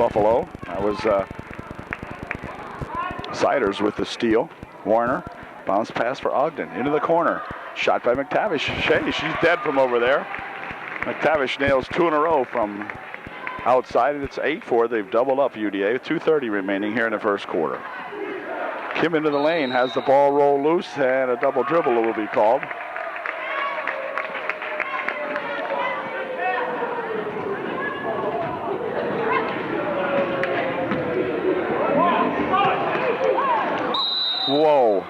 Buffalo. That was Siders with the steal. Warner, bounce pass for Ogden. Into the corner. Shot by McTavish. Shea, she's dead from over there. McTavish nails 2 in a row from outside, and it's 8-4. They've doubled up UDA with 2:30 remaining here in the first quarter. Kim into the lane, has the ball roll loose, and a double dribble will be called. Whoa.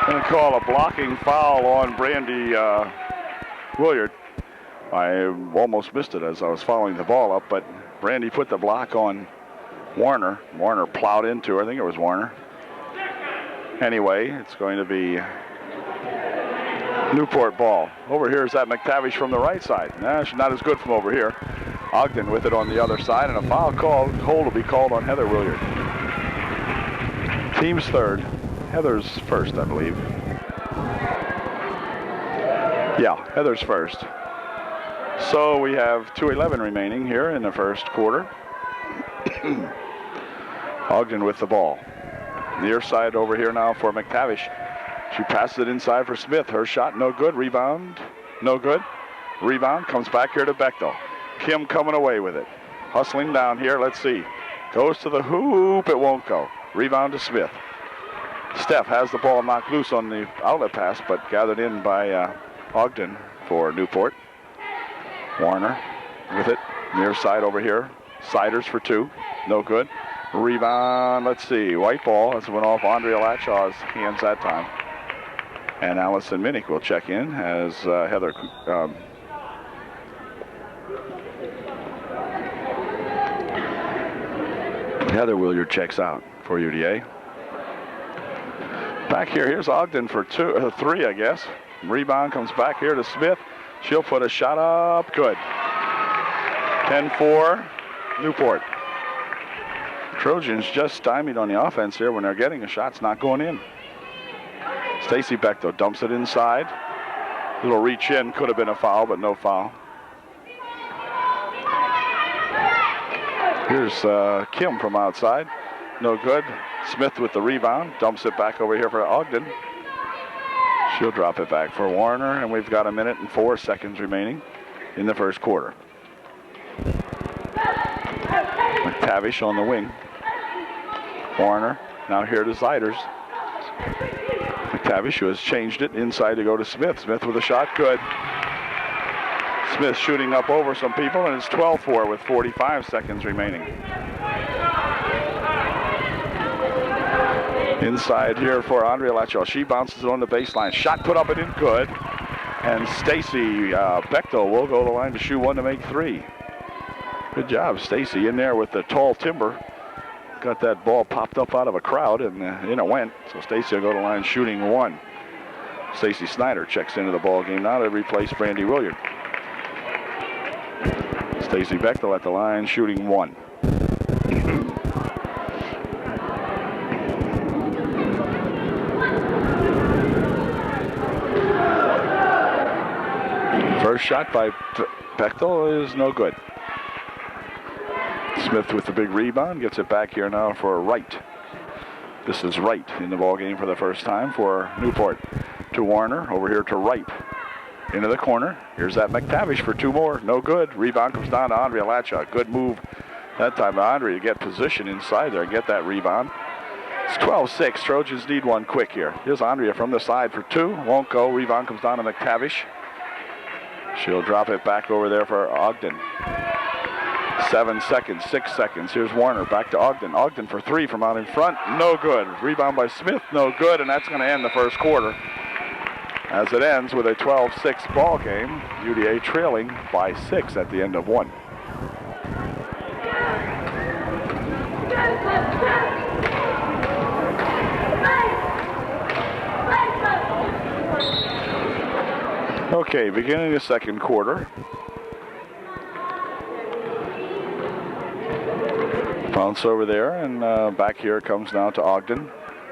Going to call a blocking foul on Brandy Williard. I almost missed it as I was following the ball up, but Brandy put the block on Warner. Warner plowed into her. I think it was Warner. Anyway, it's going to be Newport ball. Over here is that McTavish from the right side. Nah, she's not as good from over here. Ogden with it on the other side, and a foul hold will be called on Heather Williard. Team's third. Heather's first, I believe. Yeah, Heather's first. So we have 2:11 remaining here in the first quarter. Ogden with the ball. Near side over here now for McTavish. She passes it inside for Smith. Her shot no good. Rebound no good. Rebound comes back here to Bechtel. Kim coming away with it. Hustling down here. Let's see. Goes to the hoop. It won't go. Rebound to Smith. Steph has the ball knocked loose on the outlet pass, but gathered in by Ogden for Newport. Warner with it. Near side over here. Siders for 2. No good. Rebound. Let's see. White ball. This went off Andrea Latchaw's hands that time. And Allison Minnick will check in as Heather Williard checks out for UDA. Back here, here's Ogden for 3, I guess. Rebound comes back here to Smith. She'll put a shot up. Good. 10-4, Newport. Trojans just stymied on the offense here when they're getting a shot. It's not going in. Stacy Bechtel dumps it inside. Little reach in, could have been a foul, but no foul. Here's Kim from outside. No good. Smith with the rebound. Dumps it back over here for Ogden. She'll drop it back for Warner, and we've got 1 minute and 4 seconds remaining in the first quarter. McTavish on the wing. Warner now here to Siders. McTavish, who has changed it inside to go to Smith. Smith with a shot, good. Smith shooting up over some people, and it's 12-4 with 45 seconds remaining. Inside here for Andrea Lacho. She bounces it on the baseline. Shot put up and in, good. And Stacy Bechtel will go to the line to shoot 1 to make 3. Good job, Stacy, in there with the tall timber. Got that ball popped up out of a crowd, and in it went. So Stacy will go to the line shooting 1. Stacy Snyder checks into the ball game now to replace Brandy Williard. Stacy Bechtel at the line shooting 1. First shot by Bechtel is no good. Smith with the big rebound, gets it back here now for Wright. This is Wright in the ball game for the first time for Newport. To Warner, over here to Wright. Into the corner. Here's that McTavish for 2 more. No good. Rebound comes down to Andrea Latcha. Good move that time by Andrea to get position inside there and get that rebound. It's 12-6. Trojans need 1 quick here. Here's Andrea from the side for 2. Won't go. Rebound comes down to McTavish. She'll drop it back over there for Ogden. 7 seconds, 6 seconds. Here's Warner back to Ogden. Ogden for 3 from out in front. No good. Rebound by Smith. No good. And that's going to end the first quarter. As it ends with a 12-6 ball game. UDA trailing by 6 at the end of 1. Okay, beginning the second quarter. Bounce over there, and back here comes now to Ogden.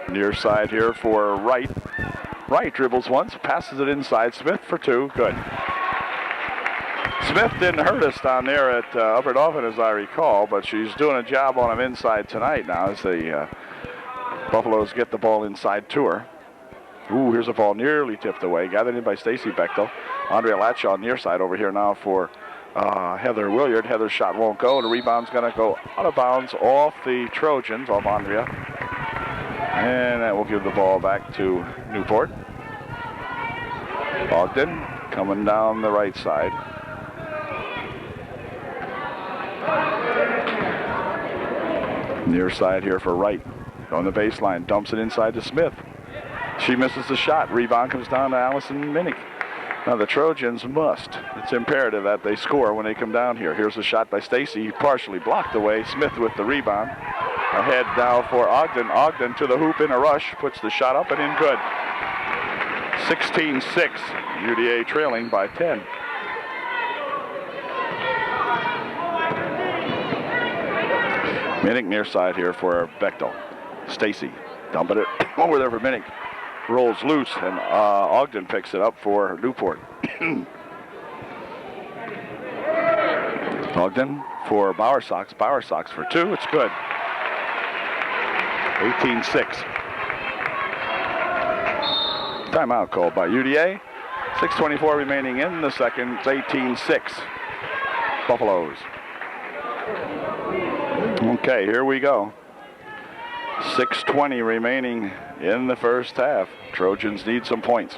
Near side here for Wright. Wright dribbles once, passes it inside. Smith for 2, good. Smith didn't hurt us down there at Upper Dauphin, as I recall, but she's doing a job on him inside tonight now as the Buffaloes get the ball inside to her. Ooh, here's a ball nearly tipped away. Gathered in by Stacy Bechtel. Andrea Latshaw near side over here now for Heather Williard. Heather's shot won't go. The rebound's going to go out of bounds off the Trojans, off Andrea. And that will give the ball back to Newport. Ogden coming down the right side. Near side here for Wright. On the baseline, dumps it inside to Smith. She misses the shot. Rebound comes down to Allison Minnick. Now the Trojans must. It's imperative that they score when they come down here. Here's a shot by Stacy, partially blocked away. Smith with the rebound. Ahead now for Ogden. Ogden to the hoop in a rush. Puts the shot up and in good. 16-6. UDA trailing by 10. Minnick near side here for Bechtel. Stacy dumping it over there for Minnick. Rolls loose, and Ogden picks it up for Newport. Ogden for Bowersox. Bowersox for two. It's good. 18-6. Timeout called by UDA. 6:24 remaining in the second. It's 18-6. Buffaloes. Okay, here we go. 6:20 remaining in the first half. Trojans need some points.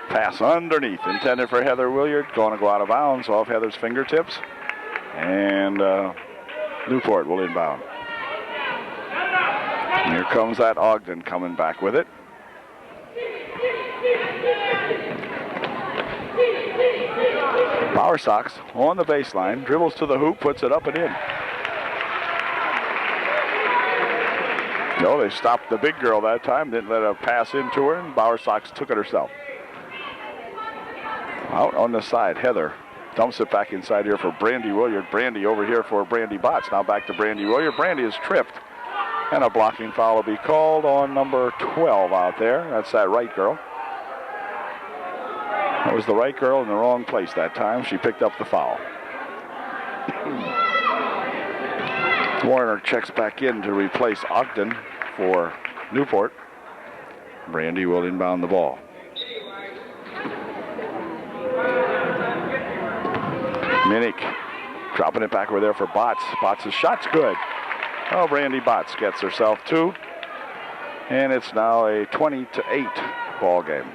Pass underneath, intended for Heather Williard. Going to go out of bounds off Heather's fingertips. And Newport will inbound. And here comes that Ogden coming back with it. Bowersox on the baseline. Dribbles to the hoop, puts it up and in. No, they stopped the big girl that time. Didn't let her pass into her, and Bowersox took it herself. Out on the side, Heather dumps it back inside here for Brandy Williard. Brandy over here for Brandy Botts. Now back to Brandy Williard. Brandy is tripped, and a blocking foul will be called on number 12 out there. That's that right girl. That was the right girl in the wrong place that time. She picked up the foul. Warner checks back in to replace Ogden for Newport. Brandy will inbound the ball. Minnick dropping it back over there for Botts. Botts' shot's good. Oh, Brandy Botts gets herself two. And it's now a 20-8 ball game.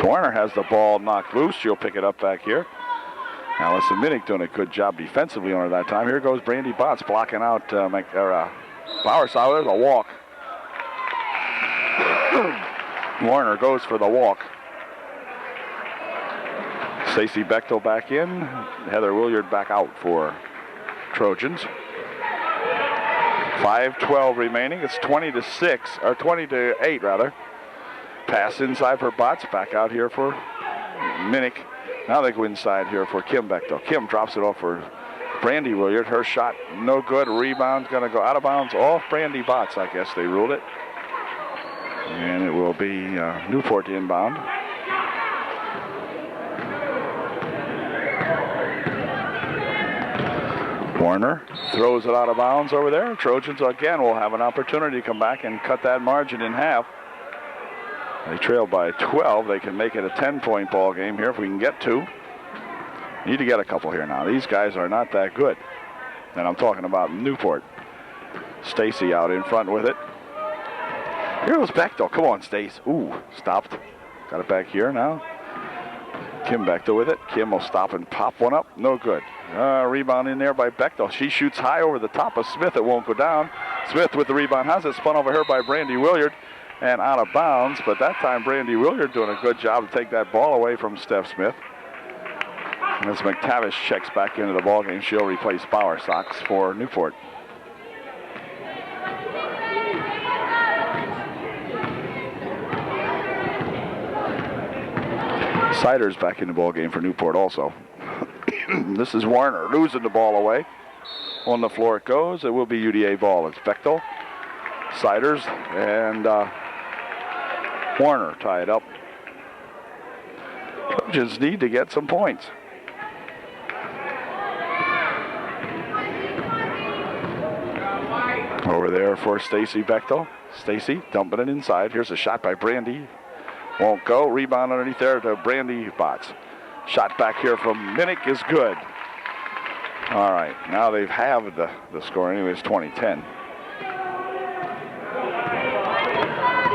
Warner has the ball knocked loose. She'll pick it up back here. Allison Minnick doing a good job defensively on her that time. Here goes Brandy Botts blocking out Bowersox. There's a walk. Warner goes for the walk. Stacy Bechtel back in. Heather Williard back out for Trojans. 5:12 remaining. It's 20-6, or 20-8 rather. Pass inside for Botts. Back out here for Minnick. Now they go inside here for Kim Bechtel. Kim drops it off for Brandy Williard. Her shot no good. Rebound's going to go out of bounds off Brandy Botts. I guess they ruled it. And it will be Newport inbound. Warner throws it out of bounds over there. Trojans again will have an opportunity to come back and cut that margin in half. They trail by 12. They can make it a 10-point ball game here if we can get two. Need to get a couple here now. These guys are not that good. And I'm talking about Newport. Stacy out in front with it. Here goes Bechtel. Come on, Stace. Ooh, stopped. Got it back here now. Kim Bechtel with it. Kim will stop and pop one up. No good. Rebound in there by Bechtel. She shoots high over the top of Smith. It won't go down. Smith with the rebound. Has it spun over her by Brandy Williard. And out of bounds, but that time Brandy Williard doing a good job to take that ball away from Steph Smith. And as McTavish checks back into the ballgame, she'll replace Bowersox for Newport. Siders back in the ballgame for Newport also. This is Warner losing the ball away. On the floor it goes. It will be UDA ball. It's Bechtel, Siders, and Warner tie it up. Trojans need to get some points. Over there for Stacy Bechtel. Stacy dumping it inside. Here's a shot by Brandy. Won't go. Rebound underneath there to Brandy Botts. Shot back here from Minnick is good. All right, now they've halved the score. Anyways, 20-10.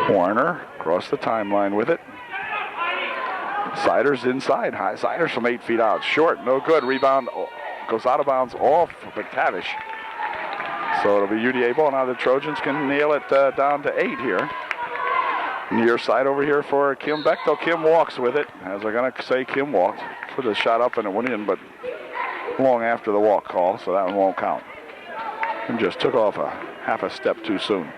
Warner across the timeline with it. Siders inside. High Siders from 8 feet out. Short, no good. Rebound goes out of bounds off McTavish. So it'll be UDA ball. Now the Trojans can nail it down to 8 here. Near side over here for Kim Bechtel. Kim walks with it. As they're going to say, Kim walked. Put a shot up and it went in, but long after the walk call, so that one won't count. Kim just took off a half a step too soon.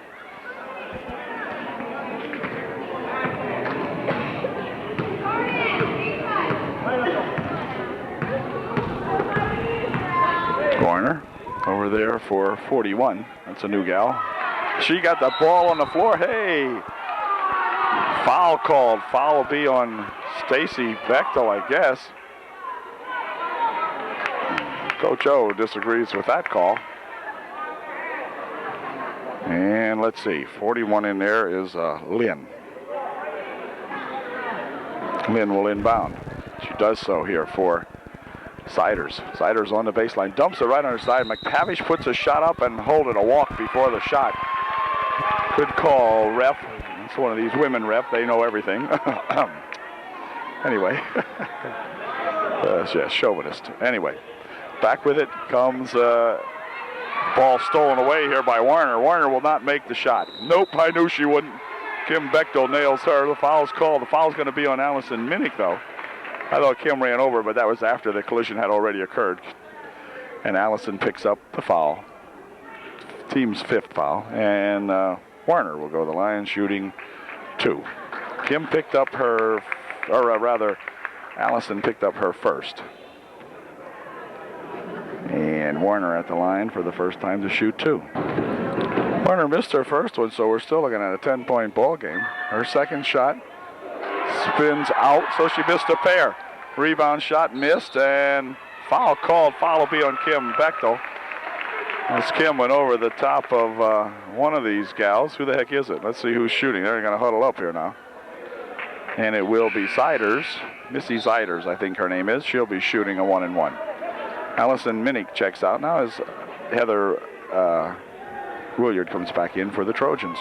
Corner over there for 41. That's a new gal. She got the ball on the floor. Hey! Foul called. Foul will be on Stacy Bechtel, I guess. Coach O disagrees with that call. And let's see. 41 in there is Lynn. Lynn will inbound. She does so here for Siders. Siders on the baseline. Dumps it right on her side. McTavish puts a shot up and hold it a walk before the shot. Good call, ref. It's one of these women ref. They know everything. Anyway. Yeah, chauvinist. Anyway. Back with it comes ball stolen away here by Warner. Warner will not make the shot. Nope, I knew she wouldn't. Kim Bechtel nails her. The foul's called. The foul's going to be on Allison Minnick, though. I thought Kim ran over, but that was after the collision had already occurred. And Allison picks up the foul. Team's 5th foul. And Warner will go to the line shooting 2. Kim picked up her, or rather, Allison picked up her first. And Warner at the line for the first time to shoot 2. Warner missed her first one, so we're still looking at a 10-point ball game. Her second shot spins out, so she missed a pair. Rebound shot missed, and foul called. Foul will be on Kim Bechtel. As Kim went over the top of one of these gals. Who the heck is it? Let's see who's shooting. They're going to huddle up here now. And it will be Siders. Missy Siders, I think her name is. She'll be shooting a 1-and-1. Allison Minnick checks out now as Heather Williard comes back in for the Trojans.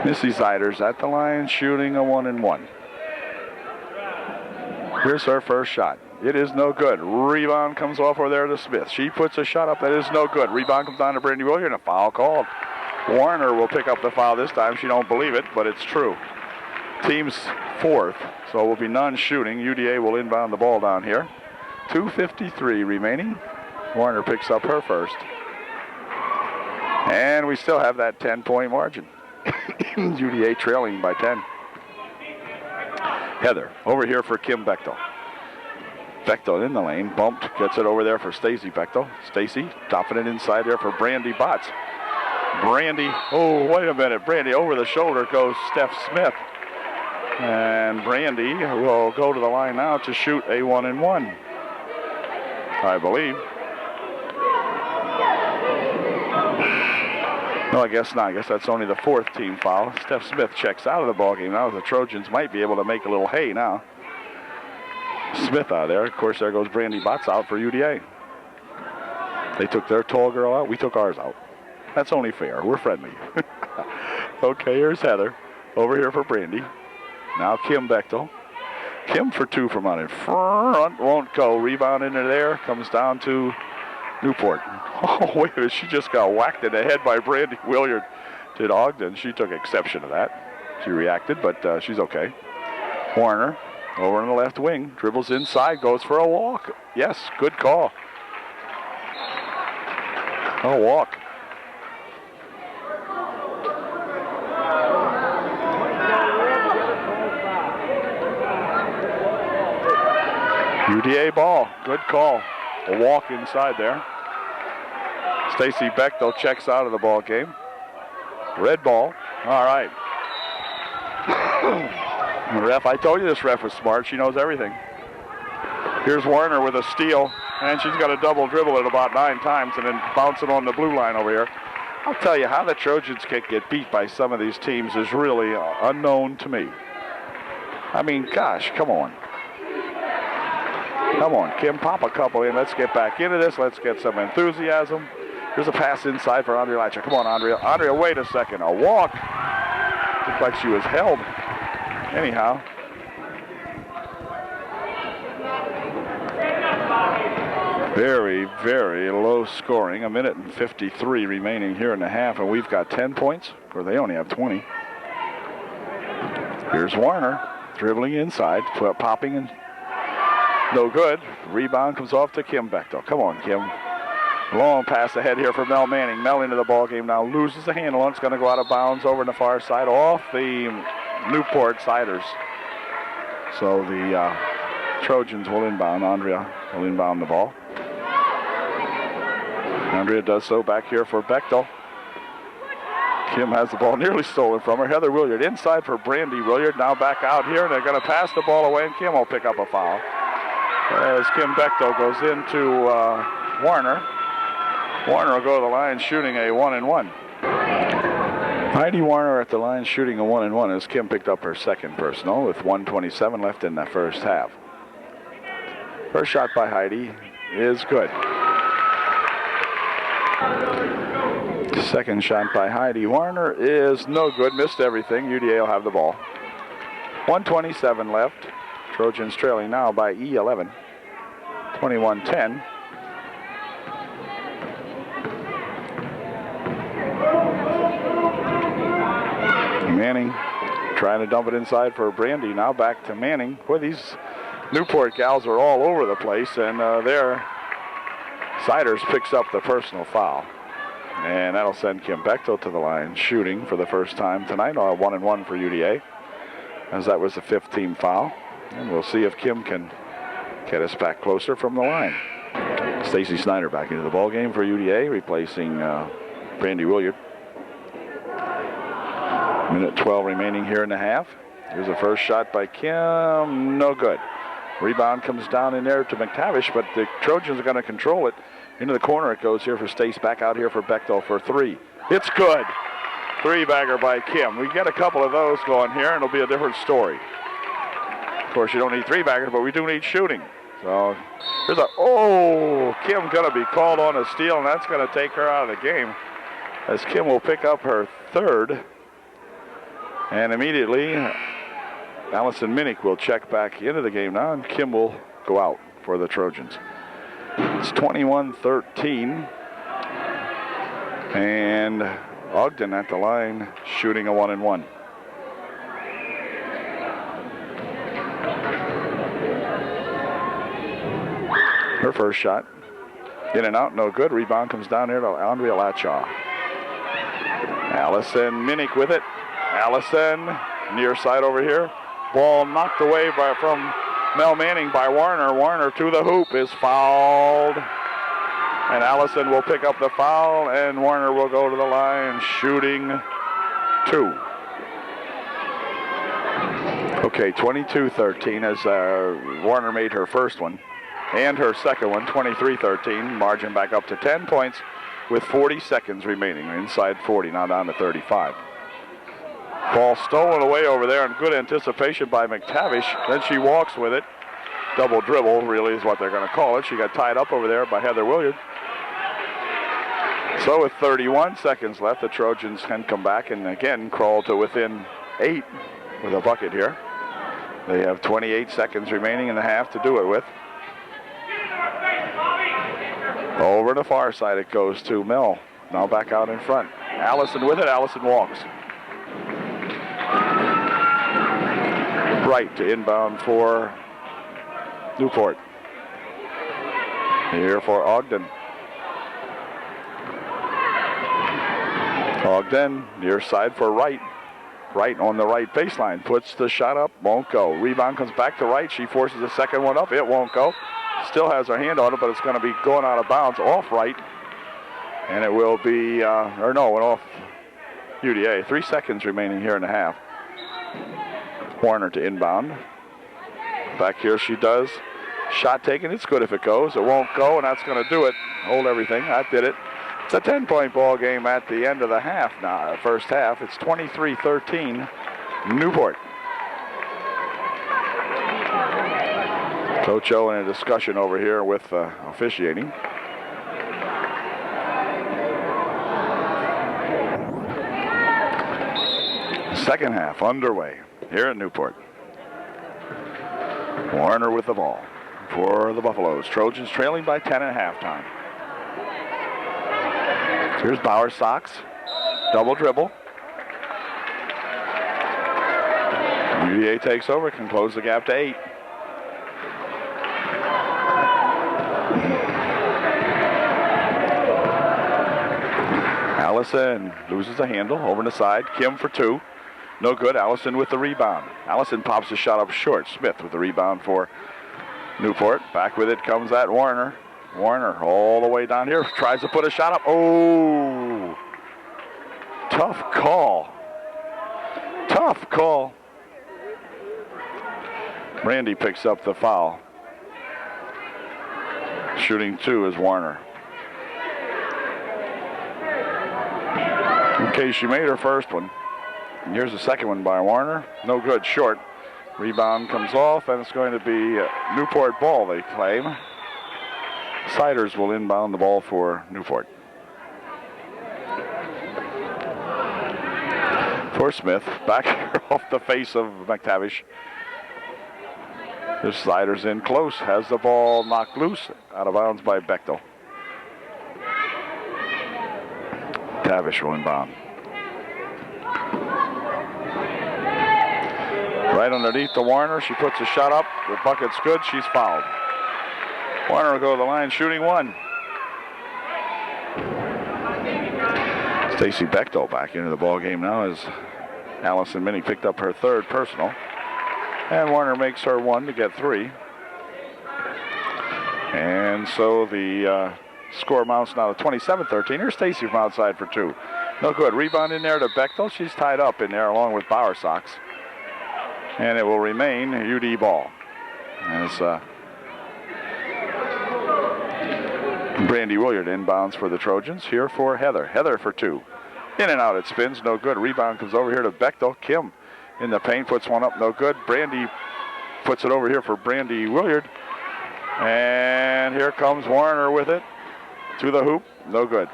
Missy Siders at the line shooting a 1-and-1. Here's her first shot. It is no good. Rebound comes off over there to Smith. She puts a shot up that is no good. Rebound comes down to Brandy Williard and a foul called. Warner will pick up the foul this time. She don't believe it, but it's true. Team's 4th, so it will be none shooting. UDA will inbound the ball down here. 2:53 remaining. Warner picks up her first. And we still have that 10-point margin. UDA trailing by 10. Heather over here for Kim Bechtel. Bechtel in the lane, bumped, gets it over there for Stacy Bechtel. Stacy topping it inside there for Brandy Botts. Brandy, oh, wait a minute. Brandy over the shoulder goes Steph Smith. And Brandy will go to the line now to shoot a 1-and-1, I believe. No, I guess not. I guess that's only the 4th team foul. Steph Smith checks out of the ballgame now. The Trojans might be able to make a little hay now. Smith out of there. Of course, there goes Brandy Botts out for UDA. They took their tall girl out. We took ours out. That's only fair. We're friendly. Okay, here's Heather. Over here for Brandy. Now Kim Bechtel. Kim for 2 from out in front. Won't go. Rebound into there. Comes down to Newport. Oh, wait a minute. She just got whacked in the head by Brandy Williard. Did Ogden. She took exception to that. She reacted, but she's okay. Warner over on the left wing. Dribbles inside. Goes for a walk. Yes, good call. A walk. UDA ball. Good call. A walk inside there. Stacy Bechtel checks out of the ball game. Red ball. All right. Ref, I told you this ref was smart. She knows everything. Here's Warner with a steal, and she's got a double dribble it about 9 times and then bounce it on the blue line over here. I'll tell you, how the Trojans can get beat by some of these teams is really unknown to me. I mean, gosh, come on. Come on, Kim, pop a couple in. Let's get back into this. Let's get some enthusiasm. Here's a pass inside for Andrea Latcher. Come on, Andrea. Andrea, wait a second. A walk. Looked like she was held. Anyhow. Very, very low scoring. 1:53 remaining here in the half, and we've got 10 points, or they only have 20. Here's Warner dribbling inside, popping and no good. Rebound comes off to Kim Bechtel. Come on, Kim. Long pass ahead here for Mel Manning. Mel into the ball game now, loses the handle on. It's going to go out of bounds over on the far side off the Newport Siders. So the Trojans will inbound. Andrea will inbound the ball. Andrea does so back here for Bechtel. Kim has the ball nearly stolen from her. Heather Williard inside for Brandy Williard. Now back out here, and they're going to pass the ball away, and Kim will pick up a foul. As Kim Bechtel goes into Warner. Warner will go to the line shooting a 1-and-1. Heidi Warner at the line shooting a 1-and-1 as Kim picked up her second personal with 1:27 left in the first half. First shot by Heidi is good. Second shot by Heidi Warner is no good. Missed everything. UDA will have the ball. 1:27 left. Trojans trailing now by E11. 21-10. Manning trying to dump it inside for Brandy. Now back to Manning. Boy, these Newport gals are all over the place, and there Siders picks up the personal foul. And that'll send Kim Bechtel to the line shooting for the first time tonight. 1-and-1 for UDA, as that was the 5th team foul. And we'll see if Kim can get us back closer from the line. Stacy Snyder back into the ball game for UDA, replacing Brandy Williard. 1:12 remaining here in the half. Here's the first shot by Kim. No good. Rebound comes down in there to McTavish, but the Trojans are going to control it. Into the corner it goes here for Stace. Back out here for Bechtel for 3. It's good. 3-bagger by Kim. We get a couple of those going here, and it'll be a different story. Of course, you don't need 3-baggers, but we do need shooting. So here's Kim going to be called on a steal, and that's going to take her out of the game, as Kim will pick up her 3rd. And immediately, Allison Minnick will check back into the game now, and Kim will go out for the Trojans. It's 21-13. And Ogden at the line shooting a 1-and-1. Her first shot. In and out, no good. Rebound comes down here to Andrea Latchaw. Allison Minnick with it. Allison, near side over here. Ball knocked away from Mel Manning by Warner. Warner to the hoop is fouled. And Allison will pick up the foul, and Warner will go to the line shooting 2. Okay, 22-13 as Warner made her first one and her second one, 23-13. Margin back up to 10 points with 40 seconds remaining. Inside 40, now down to 35. Ball stolen away over there, and good anticipation by McTavish. Then she walks with it. Double dribble, really, is what they're going to call it. She got tied up over there by Heather Williard. So with 31 seconds left, the Trojans can come back and again crawl to within 8 with a bucket here. They have 28 seconds remaining in the half to do it with. Over the far side it goes to Mel. Now back out in front. Allison with it. Allison walks. Right to inbound for Newport. Here for Ogden. Ogden near side for Wright. Wright on the right baseline. Puts the shot up. Won't go. Rebound comes back to Wright. She forces the second one up. It won't go. Still has her hand on it, but it's going to be going out of bounds off Wright. And it will be, off UDA. 3 seconds remaining here in the half. Warner to inbound. Back here she does. Shot taken. It's good if it goes. It won't go, and that's going to do it. Hold everything. That did it. It's a 10-point ball game at the end of the half now, first half. It's 23-13, Newport. Coach O in a discussion over here with officiating. Second half underway here at Newport. Warner with the ball for the Buffaloes. Trojans trailing by 10 at halftime. Here's Bauer Sox. Double dribble. UDA takes over, can close the gap to 8. Allison loses the handle, over the side. Kim for 2. No good. Allison with the rebound. Allison pops a shot up short. Smith with the rebound for Newport. Back with it comes that Warner. Warner all the way down here. Tries to put a shot up. Oh! Tough call. Tough call. Brandy picks up the foul. Shooting 2 is Warner. Okay, she made her first one. And here's the second one by Warner. No good, short. Rebound comes off, and it's going to be Newport ball, they claim. Siders will inbound the ball for Newport. For Smith, back here off the face of McTavish. This Siders in close, has the ball knocked loose, out of bounds by Bechtel. McTavish will inbound. Right underneath to Warner. She puts a shot up. The bucket's good. She's fouled. Warner will go to the line shooting 1. Stacy Bechtel back into the ball game now as Allison Minnie picked up her 3rd personal. And Warner makes her 1 to get 3. And so the score mounts now to 27-13. Here's Stacy from outside for 2. No good. Rebound in there to Bechtel. She's tied up in there along with Bauer Sox. And it will remain UD ball. As Brandy Williard inbounds for the Trojans. Here for Heather. Heather for 2. In and out it spins. No good. Rebound comes over here to Bechtel. Kim in the paint puts one up. No good. Brandy puts it over here for Brandy Williard. And here comes Warner with it. To the hoop. No good.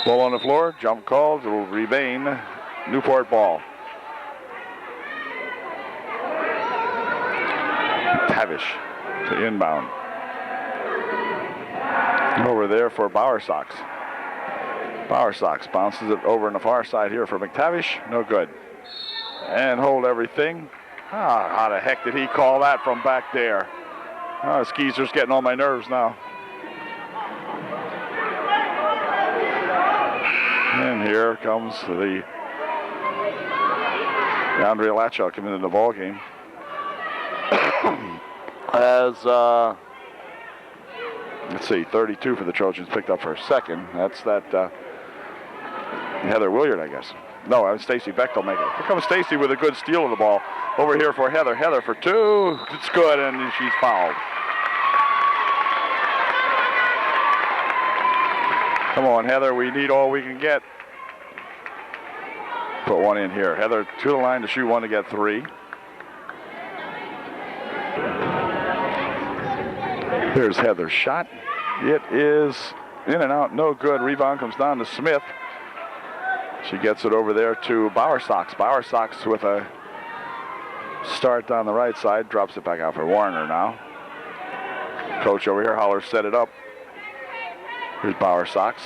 Ball on the floor. Jump called. It will remain Newport ball. Tavish to inbound. Over there for Bauer Sox. Bauer Sox bounces it over on the far side here for McTavish. No good. And hold everything. How the heck did he call that from back there? Skeezer's getting on my nerves now. And here comes the Andrea Latchow coming into the ball game. As let's see, 32 for the Trojans picked up her 2nd. That's that Heather Williard, I guess. No, I'm Stacy Bechtel making it. Here comes Stacy with a good steal of the ball. Over here for Heather. Heather for 2. It's good, and she's fouled. Come on, Heather. We need all we can get. Put 1 in here. Heather to the line to shoot 1 to get 3. Here's Heather's shot. It is in and out, no good. Rebound comes down to Smith. She gets it over there to Bauer Sox. Bauer Sox with a start down the right side. Drops it back out for Warner now. Coach over here, Holler set it up. Here's Bauer Sox.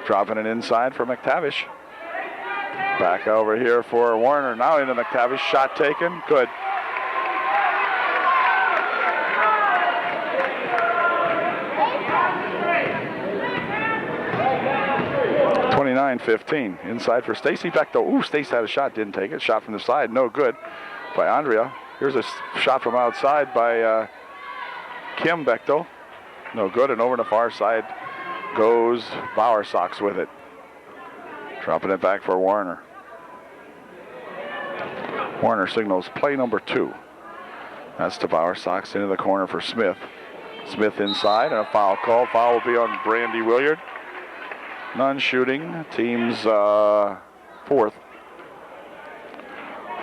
Dropping it inside for McTavish. Back over here for Warner. Now into McTavish. Shot taken. Good. 29-15. Inside for Stacy Bechtel. Ooh, Stacy had a shot, didn't take it. Shot from the side, no good by Andrea. Here's a shot from outside by Kim Bechtel. No good, and over the far side goes Bauer Sox with it. Dropping it back for Warner. Warner signals play number 2. That's to Bauer. Sox into the corner for Smith. Smith inside, and a foul call. Foul will be on Brandy Williard. None shooting. Team's 4th.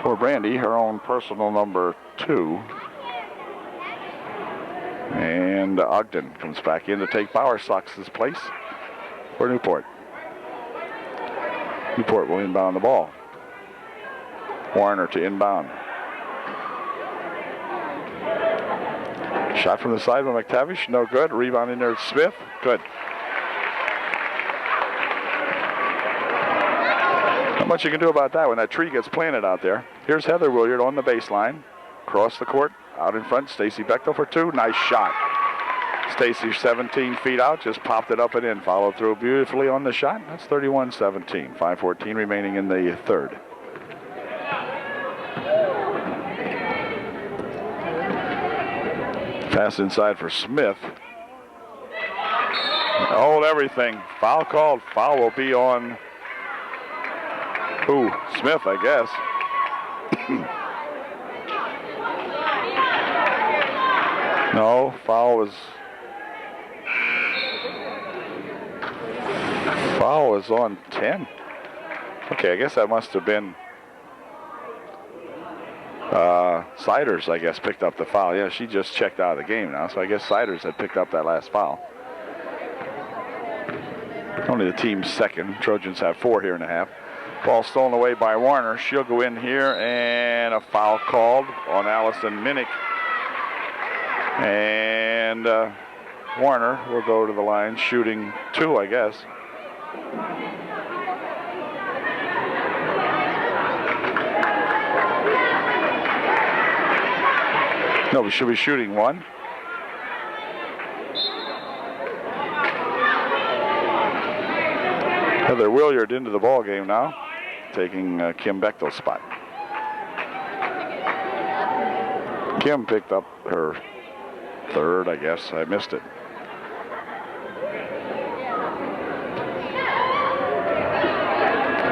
For Brandy, her own personal number 2. And Ogden comes back in to take Bauer Sox's place for Newport. Newport will inbound the ball. Warner to inbound. Shot from the side by McTavish, no good. Rebound in there, Smith, good. Not much you can do about that when that tree gets planted out there. Here's Heather Williard on the baseline. Across the court, out in front, Stacy Bechtel for 2. Nice shot. Stacy 17 feet out, just popped it up and in. Followed through beautifully on the shot. That's 31-17. 5:14 remaining in the 3rd. Pass inside for Smith. Hold everything. Foul called. Foul will be on Smith, I guess. No, foul was on 10. Okay, I guess that must have been Siders, I guess, picked up the foul. Yeah, she just checked out of the game now, so I guess Siders had picked up that last foul. Only the team's 2nd. Trojans have 4 here in a half. Ball stolen away by Warner. She'll go in here, and a foul called on Allison Minnick. And Warner will go to the line shooting 2, I guess. No, we should be shooting 1. Heather Williard into the ball game now, taking Kim Bechtel's spot. Kim picked up her 3rd, I guess. I missed it.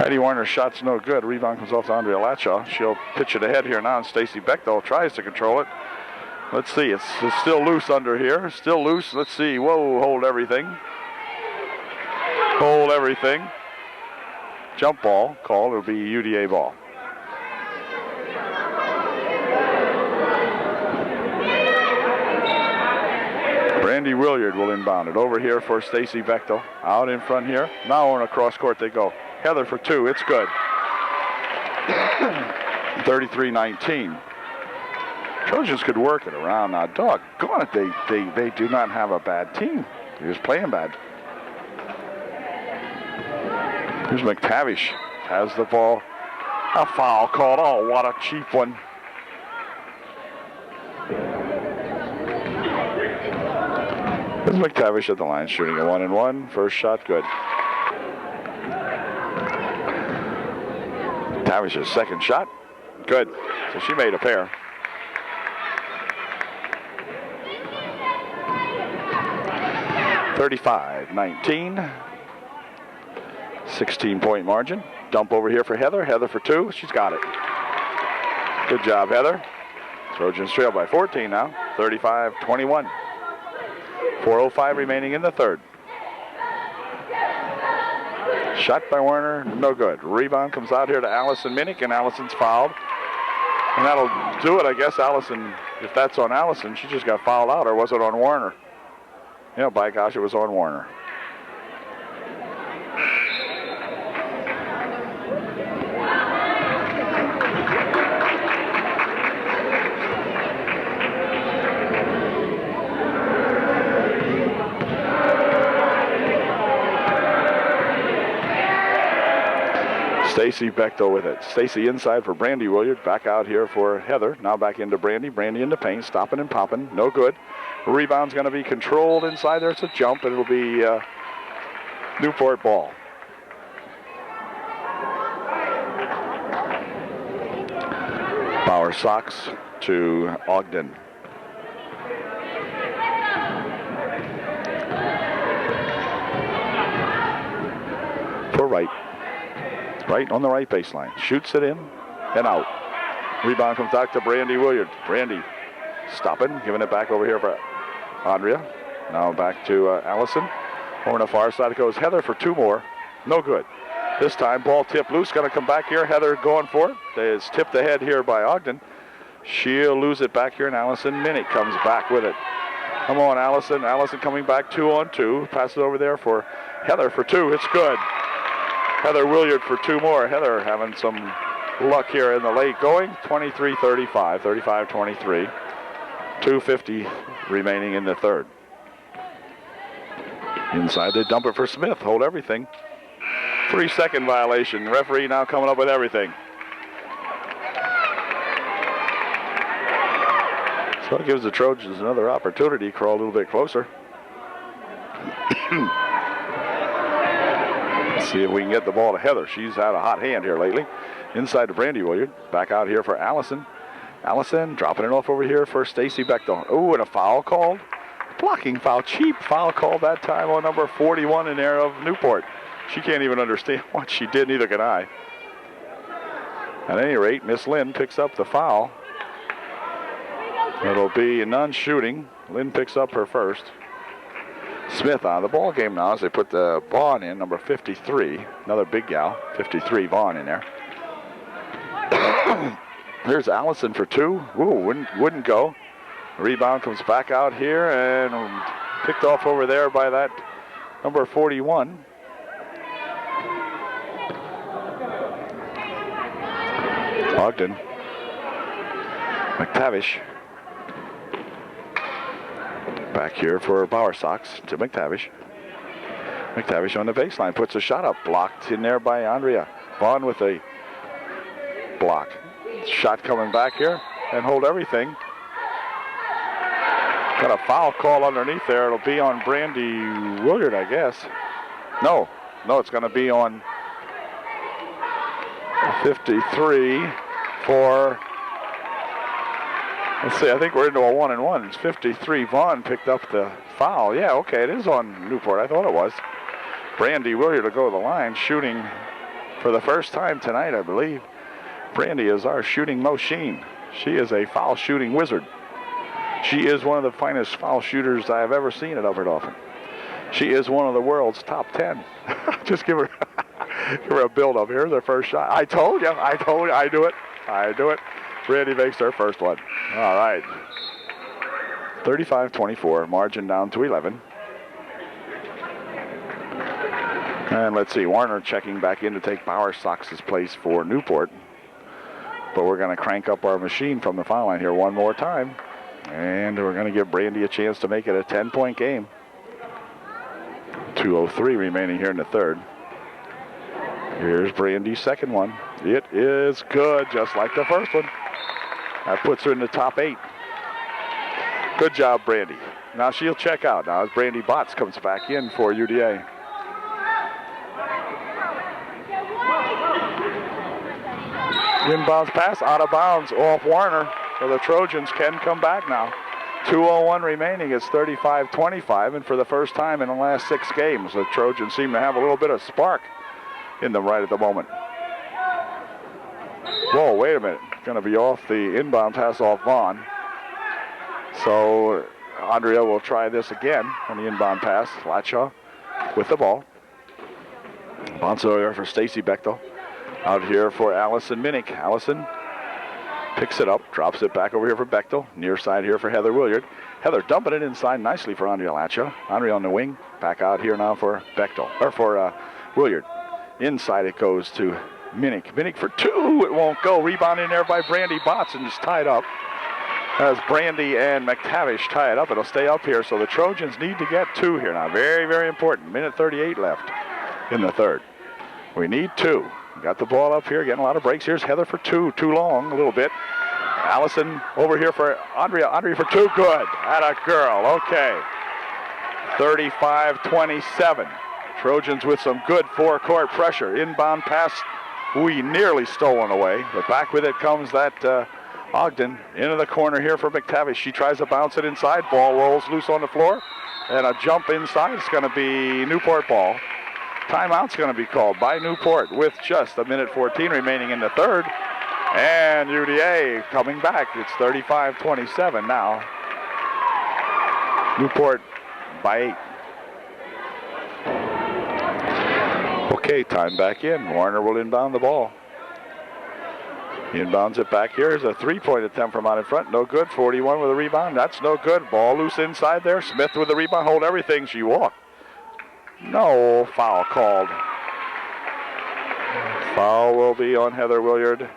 Heidi Warner's shot's no good. Rebound comes off to Andrea Latshaw. She'll pitch it ahead here now, and Stacy Bechtel tries to control it. Let's see. It's still loose under here. Still loose. Let's see. Whoa, hold everything. Hold everything. Jump ball called. It'll be UDA ball. Brandy Williard will inbound it over here for Stacy Bechtel. Out in front here. Now on a cross court they go. Heather for 2. It's good. 33-19. Trojans could work it around now. Doggone it, they do not have a bad team. They're just playing bad. Here's McTavish. Has the ball. A foul called. Oh, what a cheap one. Here's McTavish at the line shooting a 1-and-1. First shot good. McTavish's 2nd shot. Good. So she made a pair. (35-19). 16-point margin. Dump over here for Heather. Heather for 2. She's got it. Good job, Heather. Trojans trail by 14 now. 35-21. 4:05 remaining in the 3rd. Shot by Warner, no good. Rebound comes out here to Allison Minnick, and Allison's fouled. And that'll do it, I guess. Allison, if that's on Allison, she just got fouled out, or was it on Warner? Yeah, by gosh, it was on Warner. Stacy Bechtel with it. Stacy inside for Brandy Williard. Back out here for Heather. Now back into Brandy. Brandy in the paint. Stopping and popping. No good. Rebound's going to be controlled inside there. It's a jump, and it'll be Newport ball. Bauer Sox to Ogden. For Wright. Right on the right baseline. Shoots it in and out. Rebound comes back to Brandy Williard. Brandy stopping, giving it back over here for Andrea. Now back to Allison. Over on the far side it goes Heather for 2 more. No good. This time ball tipped loose. Going to come back here. Heather going for it. It's tipped ahead here by Ogden. She'll lose it back here, and Allison Minnick comes back with it. Come on, Allison. Allison coming back 2-on-2. Passes over there for Heather for 2. It's good. Heather Williard for 2 more. Heather having some luck here in the late going. 23-35, 35-23. 2:50 remaining in the third. Inside they dump it for Smith. Hold everything. 3-second violation. Referee now coming up with everything. So it gives the Trojans another opportunity to crawl a little bit closer. Let's see if we can get the ball to Heather. She's had a hot hand here lately. Inside to Brandy Williard. Back out here for Allison. Allison dropping it off over here for Stacy Bechtel. Oh, and a foul called. Blocking foul. Cheap foul called that time on number 41 in there of Newport. She can't even understand what she did, neither can I. At any rate, Miss Lynn picks up the foul. It'll be non-shooting. Lynn picks up her first. Smith out of the ball game now as they put the Vaughn in, number 53. Another big gal, 53, Vaughn in there. There's Allison for 2. Ooh, wouldn't go. Rebound comes back out here and picked off over there by that number 41. Ogden. McTavish. Back here for Bower Sox to McTavish. McTavish on the baseline puts a shot up. Blocked in there by Andrea. Vaughn with a block. Shot coming back here and hold everything. Got a foul call underneath there. It'll be on Brandy Williard, I guess. No, it's going to be on 53 for, let's see, I think we're into a 1-and-1. It's 53. Vaughn picked up the foul. Yeah, okay, it is on Newport. I thought it was. Brandy Williard to go to the line, shooting for the first time tonight, I believe. Brandy is our shooting machine. She is a foul shooting wizard. She is one of the finest foul shooters I have ever seen at Upper Dauphin. She is one of the world's top 10. Just give her a build up. Here's her first shot. I told you, I do it. Brandy makes her first one. All right. 35-24, margin down to 11. And let's see, Warner checking back in to take Bower Sox's place for Newport. But we're going to crank up our machine from the foul line here one more time. And we're going to give Brandy a chance to make it a 10-point game. 2:03 remaining here in the third. Here's Brandy's second one. It is good, just like the first one. That puts her in the top 8. Good job, Brandy. Now she'll check out. Now as Brandy Botts comes back in for UDA. Inbounds pass, out of bounds, off Warner. So the Trojans can come back now. 2:01 remaining. It's 35-25, and for the first time in the last 6 games, the Trojans seem to have a little bit of spark in them right at the moment. Whoa, wait a minute. Going to be off the inbound pass off Vaughn. So Andrea will try this again on the inbound pass. Latshaw with the ball. Bounce over for Stacy Bechtel. Out here for Allison Minnick. Allison picks it up, drops it back over here for Bechtel. Near side here for Heather Williard. Heather dumping it inside nicely for Andrea Latshaw. Andrea on the wing. Back out here now for Bechtel, or for Williard. Inside it goes to Minnick. Minnick for 2. It won't go. Rebound in there by Brandy Botts and is tied up. As Brandy and McTavish tie it up, it'll stay up here. So the Trojans need to get 2 here now. Very, very important. Minute 38 left in the third. We need 2. Got the ball up here, getting a lot of breaks. Here's Heather for 2. Too long, a little bit. Allison over here for Andrea. Andrea for 2. Good. Atta girl. Okay. 35-27. Trojans with some good forecourt pressure. Inbound pass. We nearly stolen away. But back with it comes that Ogden into the corner here for McTavish. She tries to bounce it inside. Ball rolls loose on the floor. And a jump inside. It's going to be Newport ball. Timeout's going to be called by Newport with just 1:14 remaining in the third. And UDA coming back. It's 35-27 now. Newport by 8. Okay, time back in. Warner will inbound the ball. He inbounds it back here. Here's a three-point attempt from out in front. No good. 41 with a rebound. That's no good. Ball loose inside there. Smith with the rebound. Hold everything. She walked. No, foul called. Foul will be on Heather Williard.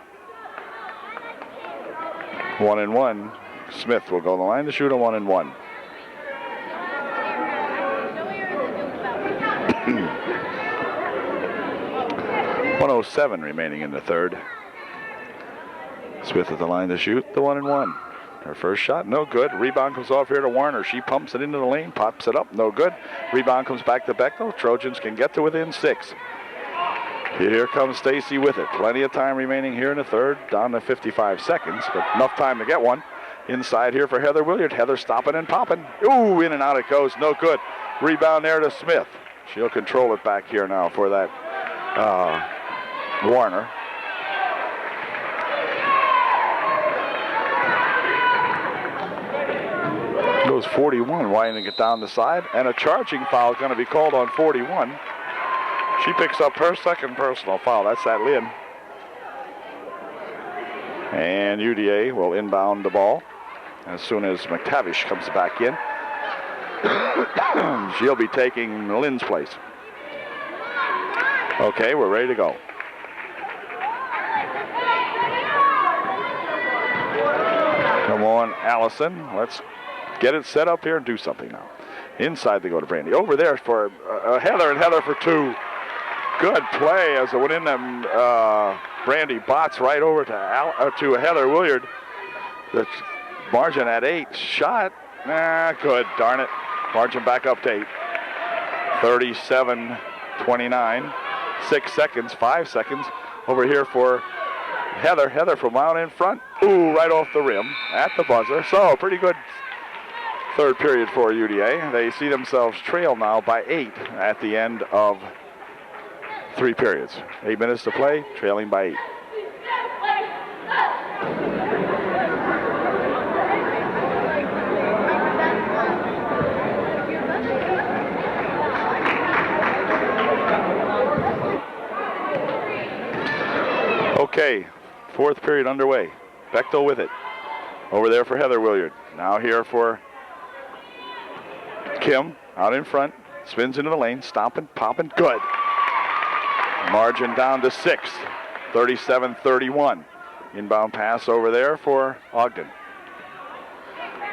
1-1. Smith will go to the line to shoot a 1-1. 1:07 remaining in the third. Smith at the line to shoot the 1-1. Her first shot, no good. Rebound comes off here to Warner. She pumps it into the lane, pops it up, no good. Rebound comes back to Bechtel. Trojans can get to within 6. Here comes Stacy with it. Plenty of time remaining here in the third, down to 55 seconds, but enough time to get one. Inside here for Heather Williard. Heather stopping and popping. Ooh, in and out it goes, no good. Rebound there to Smith. She'll control it back here now for that Warner. Goes 41, winding it down the side, and a charging foul is going to be called on 41. She picks up her second personal foul. That's that Lynn. And UDA will inbound the ball as soon as McTavish comes back in. She'll be taking Lynn's place. Okay, we're ready to go. Come on, Allison. Let's get it set up here and do something now. Inside they go to Brandy. Over there for Heather, and Heather for 2. Good play as it went in them. Brandy bots right over to Heather Williard. The margin at 8. Shot. Good. Darn it. Margin back up to 8. 37-29. 6 seconds. 5 seconds. Over here for Heather. Heather from out in front. Ooh, right off the rim at the buzzer. So pretty good third period for UDA. They see themselves trail now by 8 at the end of 3 periods. 8 minutes to play, trailing by 8. Okay, fourth period underway. Bechtel with it. Over there for Heather Williard. Now here for Kim, out in front. Spins into the lane, stomping, popping, good. Margin down to 6, 37-31. Inbound pass over there for Ogden.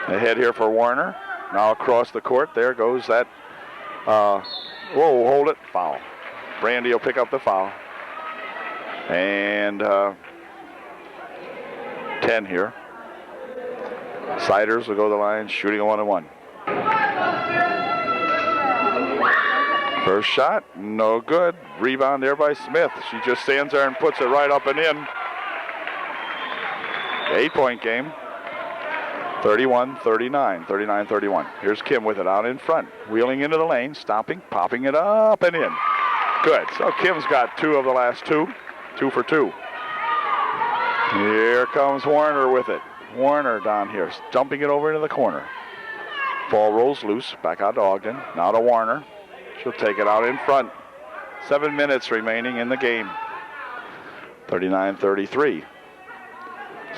Ahead here for Warner. Now across the court, there goes that, whoa, hold it, foul. Brandy will pick up the foul. And 10 here. Siders will go to the line, shooting a 1-1. First shot, no good. Rebound there by Smith. She just stands there and puts it right up and in. 8-point game. 31-39, 39-31. Here's Kim with it out in front. Wheeling into the lane, stopping, popping it up and in. Good. So Kim's got 2 of the last 2. 2 for 2. Here comes Warner with it. Warner down here, dumping it over into the corner. Ball rolls loose, back out to Ogden. Now to Warner. She'll take it out in front. 7 minutes remaining in the game. 39-33.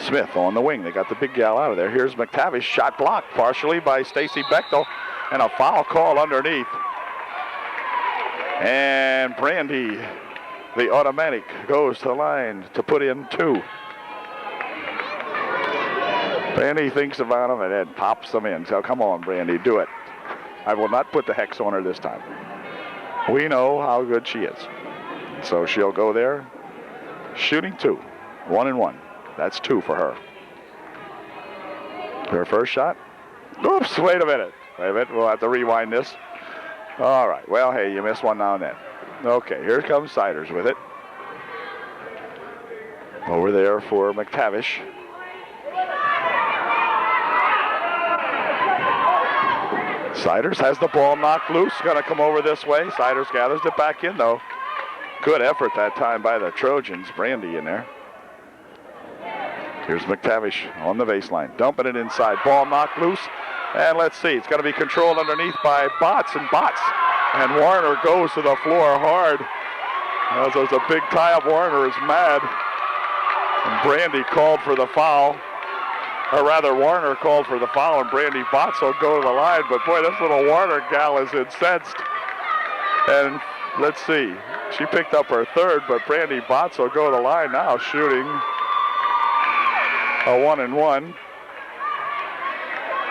Smith on the wing. They got the big gal out of there. Here's McTavish. Shot blocked partially by Stacy Bechtel. And a foul call underneath. And Brandy, the automatic, goes to the line to put in 2. Brandy thinks about them and then pops them in. So come on, Brandy, do it. I will not put the hex on her this time. We know how good she is. So she'll go there, shooting 2. 1-1. That's 2 for her. Her first shot. Oops, wait a minute. We'll have to rewind this. All right. Well, hey, you miss one now and then. Okay, here comes Siders with it. Over there for McTavish. Siders has the ball knocked loose. Going to come over this way. Siders gathers it back in, though. Good effort that time by the Trojans. Brandy in there. Here's McTavish on the baseline, dumping it inside. Ball knocked loose, and let's see. It's got to be controlled underneath by Botts, and Warner goes to the floor hard. As there's a big tie-up, Warner is mad. And Brandy called for the foul. Or rather, Warner called for the foul, and Brandy Botts will go to the line. But boy, this little Warner gal is incensed. And let's see. She picked up her third, but Brandy Botts will go to the line now, shooting a 1-and-1.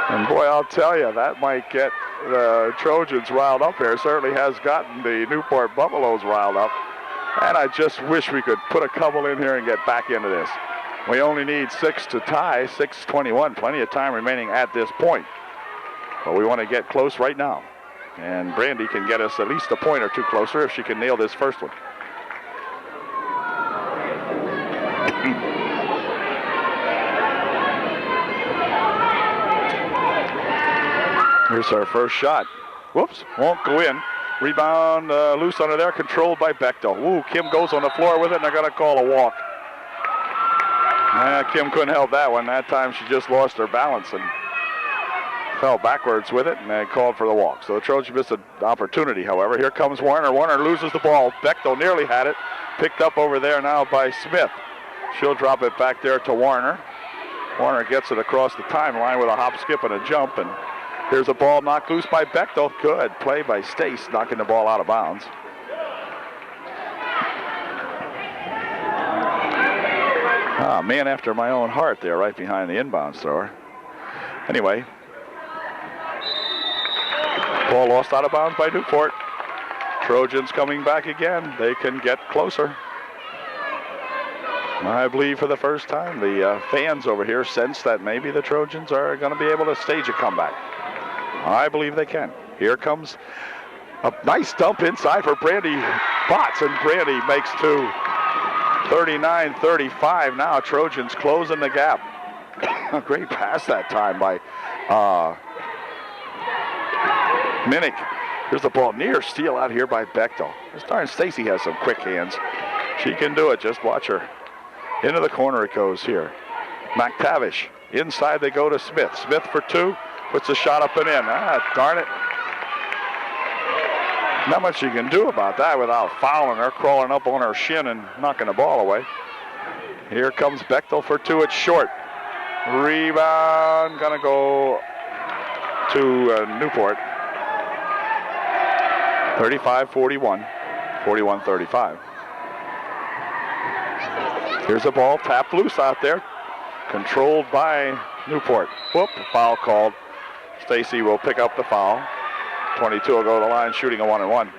And boy, I'll tell you, that might get the Trojans riled up here. It certainly has gotten the Newport Buffaloes riled up. And I just wish we could put a couple in here and get back into this. We only need 6 to tie, 6:21, plenty of time remaining at this point. But we want to get close right now. And Brandy can get us at least a point or two closer if she can nail this first one. Here's our first shot. Whoops, won't go in. Rebound loose under there, controlled by Bechtel. Ooh, Kim goes on the floor with it, and they're going to call a walk. Kim couldn't help that one. That time she just lost her balance and fell backwards with it, and they called for the walk. So the Trojans missed an opportunity, however. Here comes Warner. Warner loses the ball. Bechtel nearly had it. Picked up over there now by Smith. She'll drop it back there to Warner. Warner gets it across the timeline with a hop, skip, and a jump, and here's a ball knocked loose by Bechtel. Good play by Stace, knocking the ball out of bounds. Man after my own heart there, right behind the inbounds thrower. Anyway, ball lost out of bounds by Newport. Trojans coming back again. They can get closer. I believe for the first time, the fans over here sense that maybe the Trojans are going to be able to stage a comeback. I believe they can. Here comes a nice dump inside for Brandy Botts, and Brandy makes two. 39-35 now. Trojans closing the gap. A great pass that time by Minnick. Here's the ball, near steal out here by Bechtel. This darn Stacy has some quick hands. She can do it, just watch her. Into the corner it goes here. McTavish, inside they go to Smith. Smith for two, puts the shot up and in. Darn it. Not much you can do about that without fouling her, crawling up on her shin and knocking the ball away. Here comes Bechtel for two, it's short. Rebound, gonna go to Newport. 35-41, 41-35. Here's a ball tapped loose out there, controlled by Newport. Whoop, foul called. Stacy will pick up the foul. 22 will go to the line, shooting a 1-and-1.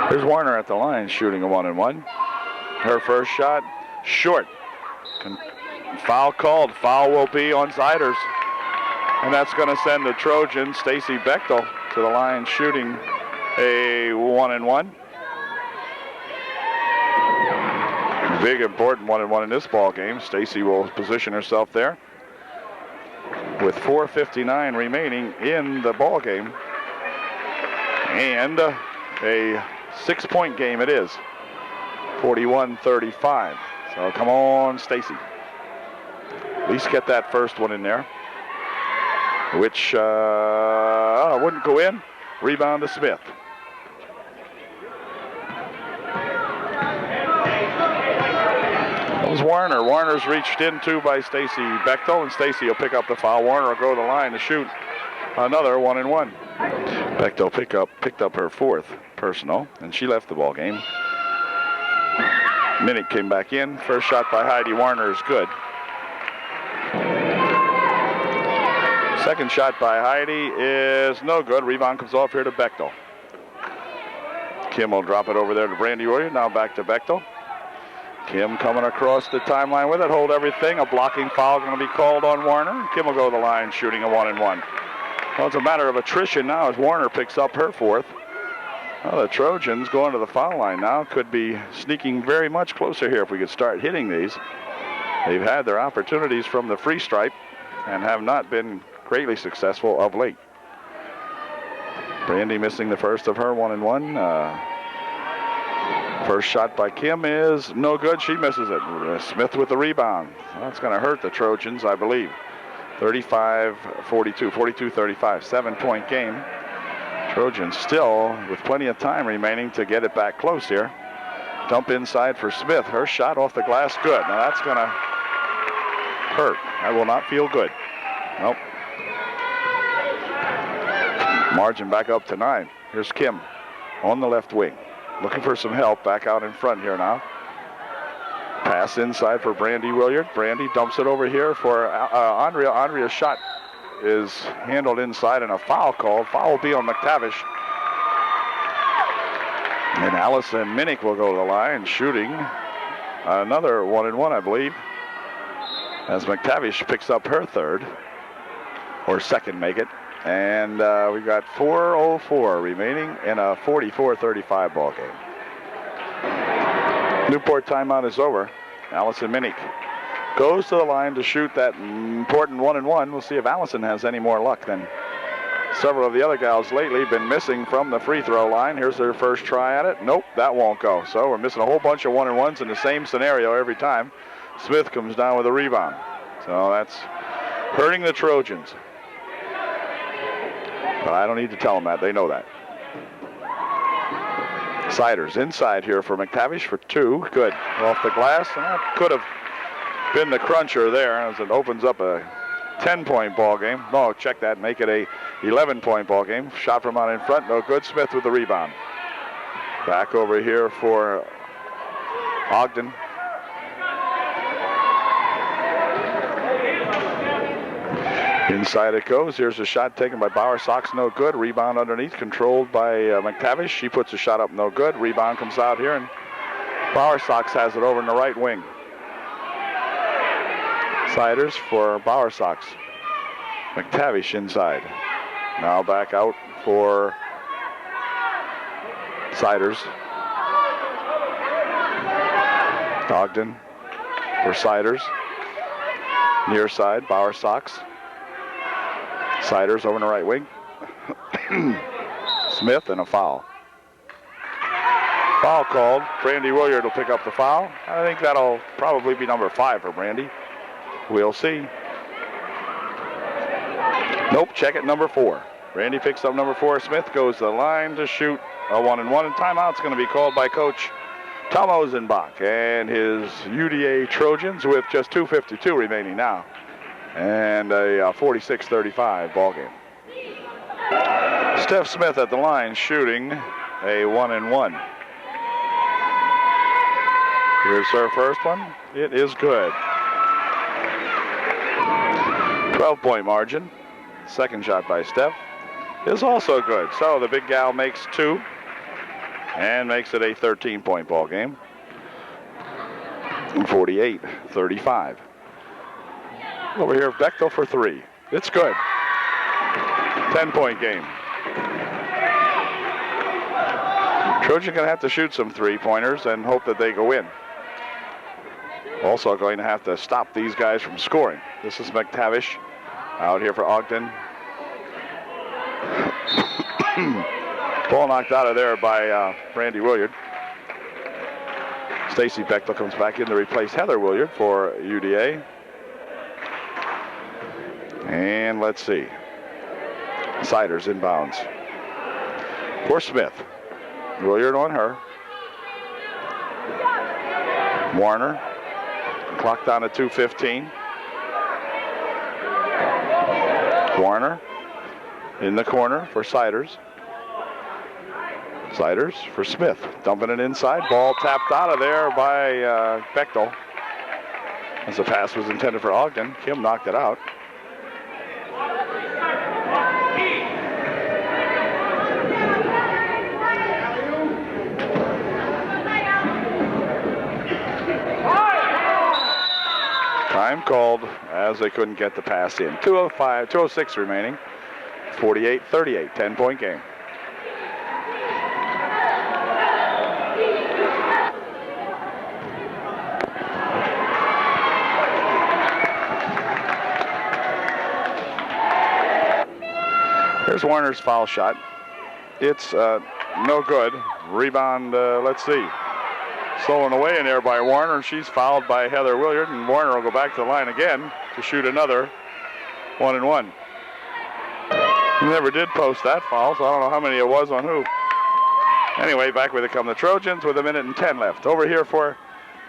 Here's Warner at the line, shooting a 1-and-1. Her first shot, short. Foul called. Foul will be on Ziders. And that's going to send the Trojan, Stacy Bechtel, to the line, shooting a 1-and-1. Big, important 1-and-1 in this ball game. Stacy will position herself there with 4:59 remaining in the ball game, and a 6-point game it is. 41-35. So come on, Stacy. At least get that first one in there, which wouldn't go in. Rebound to Smith. That was Warner. Warner's reached into by Stacy Bechtel, and Stacy will pick up the foul. Warner will go to the line to shoot another 1-and-1. Bechtel picked up her fourth personal, and she left the ball game. Minnick came back in. First shot by Heidi Warner is good. Second shot by Heidi is no good. Rebound comes off here to Bechtel. Kim will drop it over there to Brandy Warrior. Now back to Bechtel. Kim coming across the timeline with it. Hold everything. A blocking foul going to be called on Warner. Kim will go to the line, shooting a 1-and-1. Well, it's a matter of attrition now as Warner picks up her fourth. Well, the Trojans going to the foul line now. Could be sneaking very much closer here if we could start hitting these. They've had their opportunities from the free stripe and have not been greatly successful of late. Brandy missing the first of her 1-and-1. First shot by Kim is no good. She misses it. Smith with the rebound. That's going to hurt the Trojans, I believe. 35-42, 42-35, 7-point game. Trojans still with plenty of time remaining to get it back close here. Dump inside for Smith. Her shot off the glass, good. Now that's going to hurt. That will not feel good. Nope. Margin back up to 9. Here's Kim on the left wing. Looking for some help back out in front here now. Pass inside for Brandy Williard. Brandy dumps it over here for Andrea. Andrea's shot is handled inside and a foul called. Foul will be on McTavish. And Allison Minnick will go to the line shooting another 1-and-1, I believe, as McTavish picks up her third, or second make it. And we've got 4:04 remaining in a 44-35 ball game. Newport timeout is over. Allison Minnick goes to the line to shoot that important 1-and-1. We'll see if Allison has any more luck than several of the other gals lately. Been missing from the free throw line. Here's their first try at it. Nope, that won't go. So we're missing a whole bunch of 1-and-1s in the same scenario every time. Smith comes down with a rebound. So that's hurting the Trojans. But I don't need to tell them that. They know that. Siders inside here for McTavish for 2. Good. Off the glass. And that could have been the cruncher there as it opens up a 10-point ball game. No, check that. Make it a 11-point ball game. Shot from out in front. No good. Smith with the rebound. Back over here for Ogden. Inside it goes. Here's a shot taken by Bauer Sox, no good. Rebound underneath, controlled by McTavish. She puts a shot up, no good. Rebound comes out here, and Bauer Sox has it over in the right wing. Siders for Bauer Sox. McTavish inside. Now back out for Siders. Ogden for Siders. Near side, Bauer Sox. Siders over in the right wing. Smith and a foul. Foul called. Brandy Williard will pick up the foul. I think that'll probably be number 5 for Brandy. We'll see. Nope, check it, number 4. Brandy picks up number 4. Smith goes to the line to shoot a 1-and-1. And timeout's going to be called by Coach Tom Ozenbach and his UDA Trojans with just 2:52 remaining now. And a 46-35 ball game. Steph Smith at the line shooting a 1-and-1. Here's her first one. It is good. 12-point margin. Second shot by Steph is also good. So the big gal makes 2 and makes it a 13-point ball game. 48-35. Over here, Bechtel for 3. It's good. 10-point game. Trojan going to have to shoot some 3-pointers and hope that they go in. Also going to have to stop these guys from scoring. This is McTavish out here for Ogden. Ball knocked out of there by Brandy Williard. Stacy Bechtel comes back in to replace Heather Williard for UDA. And let's see. Siders inbounds for Smith. Williard on her. Warner. Clock down at 2:15. Warner in the corner for Siders. Siders for Smith. Dumping it inside. Ball tapped out of there by Bechtel. As the pass was intended for Ogden. Kim knocked it out. Time called as they couldn't get the pass in. 2:06 remaining. 48-38, 10-point game. Here's Warner's foul shot. It's no good. Rebound, let's see. stolen away in there by Warner. She's fouled by Heather Williard, and Warner will go back to the line again to shoot another 1-and-1. Never did post that foul, so I don't know how many it was on who. Anyway, back where they come the Trojans with 1:10 left. Over here for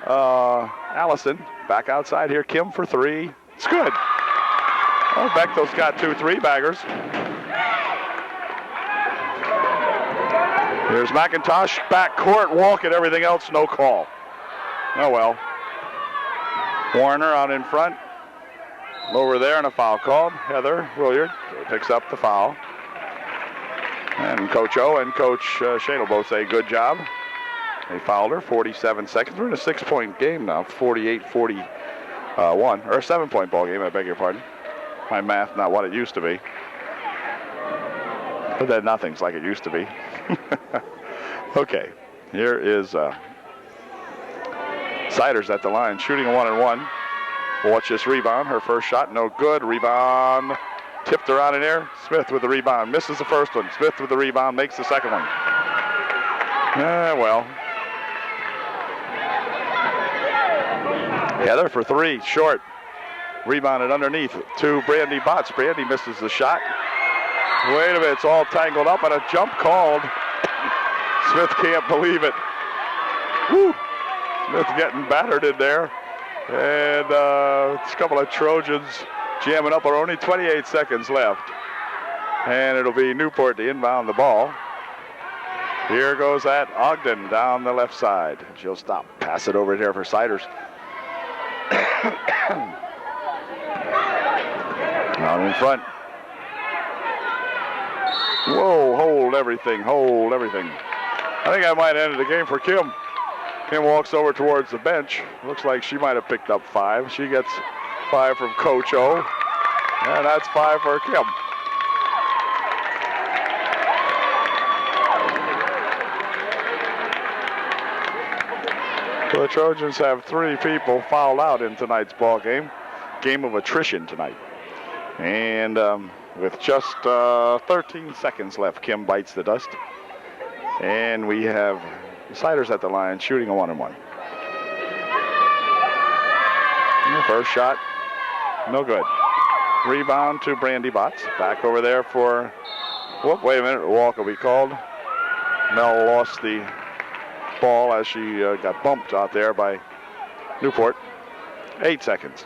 Allison. Back outside here, Kim for three. It's good. Oh, Bechtel's got 2 3-baggers. Here's McIntosh, back court, walk and everything else, no call. Oh well. Warner out in front. Over there and a foul called. Heather Williard picks up the foul. And Coach O and Coach Shane will both say good job. They fouled her, 47 seconds. We're in a 6-point game now, 48-41, or a 7-point ball game, I beg your pardon. My math not what it used to be. But then nothing's like it used to be. Okay, here is Siders at the line, shooting a 1-and-1. Watch this rebound. Her first shot, no good. Rebound, tipped around in there. Smith with the rebound, misses the first one. Smith with the rebound, makes the second one. Well. Heather for three, short. Rebounded underneath to Brandy Botts. Brandy misses the shot. Wait a minute, it's all tangled up and a jump called. Smith can't believe it. Woo! Smith getting battered in there. And a couple of Trojans jamming up. There are only 28 seconds left. And it'll be Newport to inbound the ball. Here goes that Ogden down the left side. She'll stop. Pass it over here for Siders. Out in front. Whoa, hold everything, hold everything. I think I might have ended the game for Kim. Kim walks over towards the bench. Looks like she might have picked up 5. She gets 5 from Coach O. And that's 5 for Kim. So the Trojans have 3 people fouled out in tonight's ball game. Game of attrition tonight. And with just 13 seconds left, Kim bites the dust. And we have Siders at the line shooting a 1-and-1. And the first shot, no good. Rebound to Brandy Botts. Back over there for, whoop, wait a minute, a walk will be called. Mel lost the ball as she got bumped out there by Newport. 8 seconds.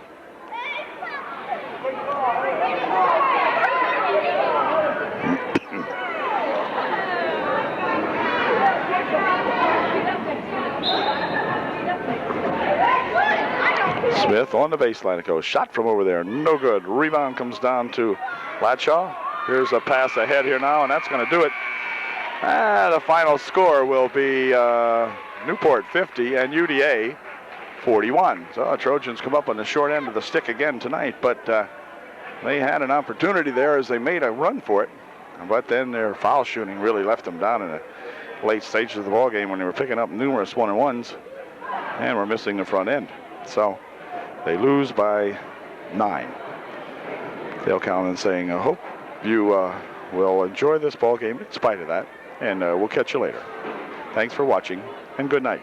Smith on the baseline. It goes. Shot from over there. No good. Rebound comes down to Latshaw. Here's a pass ahead here now, and that's going to do it. The final score will be Newport 50 and UDA 41. So Trojans come up on the short end of the stick again tonight, but they had an opportunity there as they made a run for it. But then their foul shooting really left them down in the late stages of the ball game when they were picking up numerous 1-and-1s and were missing the front end. So they lose by 9. Dale Calnon saying, I hope you will enjoy this ball game in spite of that, and we'll catch you later. Thanks for watching, and good night.